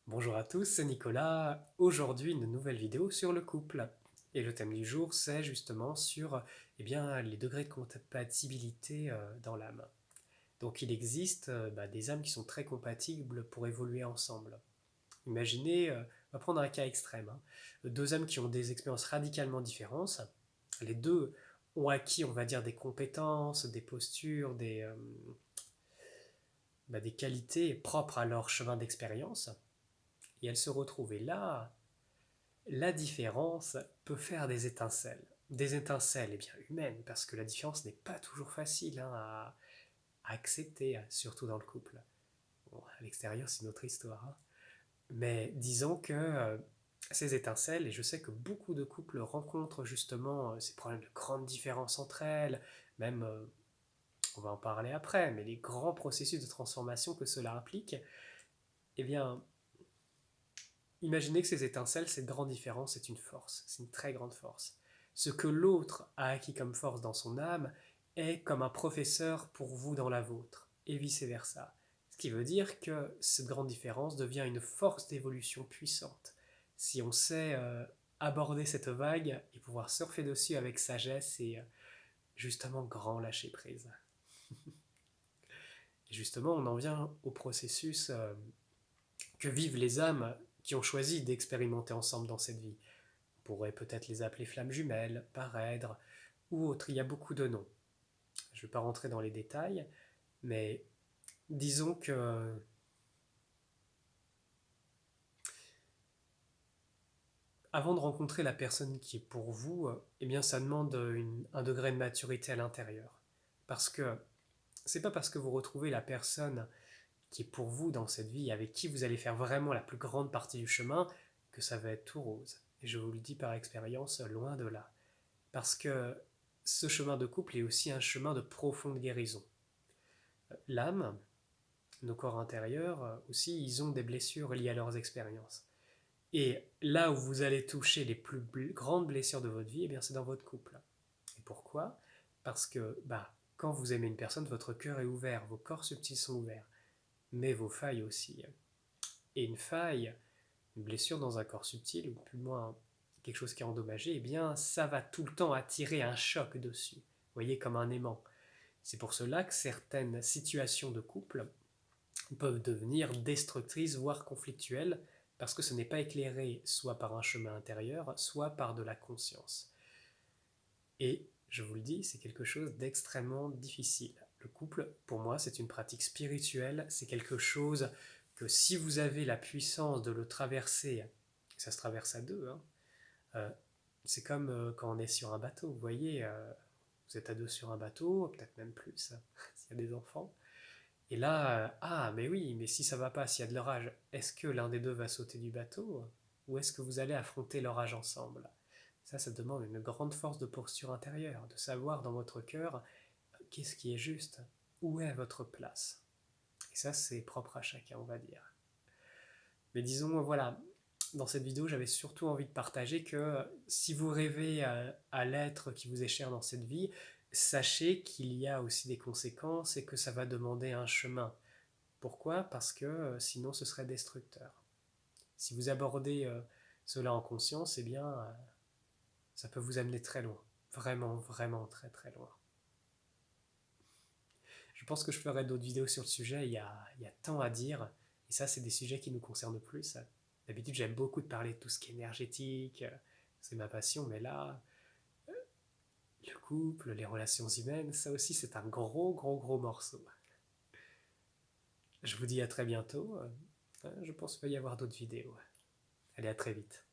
Bonjour à tous, c'est Nicolas. Aujourd'hui, une nouvelle vidéo sur le couple. Et le thème du jour, c'est justement sur les degrés de compatibilité dans l'âme. Donc il existe des âmes qui sont très compatibles pour évoluer ensemble. Imaginez, on va prendre un cas extrême, hein. Deux âmes qui ont des expériences radicalement différentes. Les deux ont acquis, on va dire, des compétences, des postures, des qualités propres à leur chemin d'expérience. Et elles se retrouvent. Et là, la différence peut faire des étincelles. Des étincelles bien humaines, parce que la différence n'est pas toujours facile à accepter, surtout dans le couple. Bon, à l'extérieur, c'est une autre histoire, hein. Mais disons que ces étincelles, et je sais que beaucoup de couples rencontrent justement ces problèmes de grandes différences entre elles, même, on va en parler après, mais les grands processus de transformation que cela implique, eh bien, imaginez que ces étincelles, ces grandes différences, c'est une force, c'est une très grande force. Ce que l'autre a acquis comme force dans son âme est comme un professeur pour vous dans la vôtre, et vice-versa. Ce qui veut dire que cette grande différence devient une force d'évolution puissante. Si on sait aborder cette vague et pouvoir surfer dessus avec sagesse et justement grand lâcher prise. Et justement, on en vient au processus que vivent les âmes qui ont choisi d'expérimenter ensemble dans cette vie. On pourrait peut-être les appeler flammes jumelles, parèdres ou autres. Il y a beaucoup de noms. Je ne vais pas rentrer dans les détails, mais disons que avant de rencontrer la personne qui est pour vous, eh bien ça demande un degré de maturité à l'intérieur. Parce que c'est pas parce que vous retrouvez la personne qui est pour vous dans cette vie, avec qui vous allez faire vraiment la plus grande partie du chemin, que ça va être tout rose. Et je vous le dis par expérience, loin de là. Parce que ce chemin de couple est aussi un chemin de profonde guérison. L'âme, nos corps intérieurs aussi, ils ont des blessures liées à leurs expériences. Et là où vous allez toucher les plus grandes blessures de votre vie, eh bien c'est dans votre couple. Et pourquoi? Parce que quand vous aimez une personne, votre cœur est ouvert, vos corps subtils sont ouverts, mais vos failles aussi. Et une faille, une blessure dans un corps subtil, ou plus loin quelque chose qui est endommagé, eh bien ça va tout le temps attirer un choc dessus. Vous voyez, comme un aimant. C'est pour cela que certaines situations de couple peuvent devenir destructrices, voire conflictuelles, parce que ce n'est pas éclairé soit par un chemin intérieur, soit par de la conscience. Et je vous le dis, c'est quelque chose d'extrêmement difficile. Le couple, pour moi, c'est une pratique spirituelle, c'est quelque chose que si vous avez la puissance de le traverser, ça se traverse à deux, hein, euh, c'est comme quand on est sur un bateau, vous voyez, vous êtes à deux sur un bateau, peut-être même plus, hein, s'il y a des enfants. Et là, mais oui, mais si ça va pas, s'il y a de l'orage, est-ce que l'un des deux va sauter du bateau? Ou est-ce que vous allez affronter l'orage ensemble? Ça demande une grande force de posture intérieure, de savoir dans votre cœur qu'est-ce qui est juste, où est votre place. Et ça, c'est propre à chacun, on va dire. Mais disons, voilà, dans cette vidéo, j'avais surtout envie de partager que si vous rêvez à l'être qui vous est cher dans cette vie, sachez qu'il y a aussi des conséquences et que ça va demander un chemin. Pourquoi? Parce que sinon ce serait destructeur. Si vous abordez cela en conscience, eh bien, ça peut vous amener très loin. Vraiment, vraiment très très loin. Je pense que je ferai d'autres vidéos sur le sujet, il y a tant à dire, et ça c'est des sujets qui nous concernent plus. D'habitude j'aime beaucoup de parler de tout ce qui est énergétique, c'est ma passion, mais là, le couple, les relations humaines, ça aussi c'est un gros gros gros morceau. Je vous dis à très bientôt, je pense qu'il va y avoir d'autres vidéos. Allez, à très vite.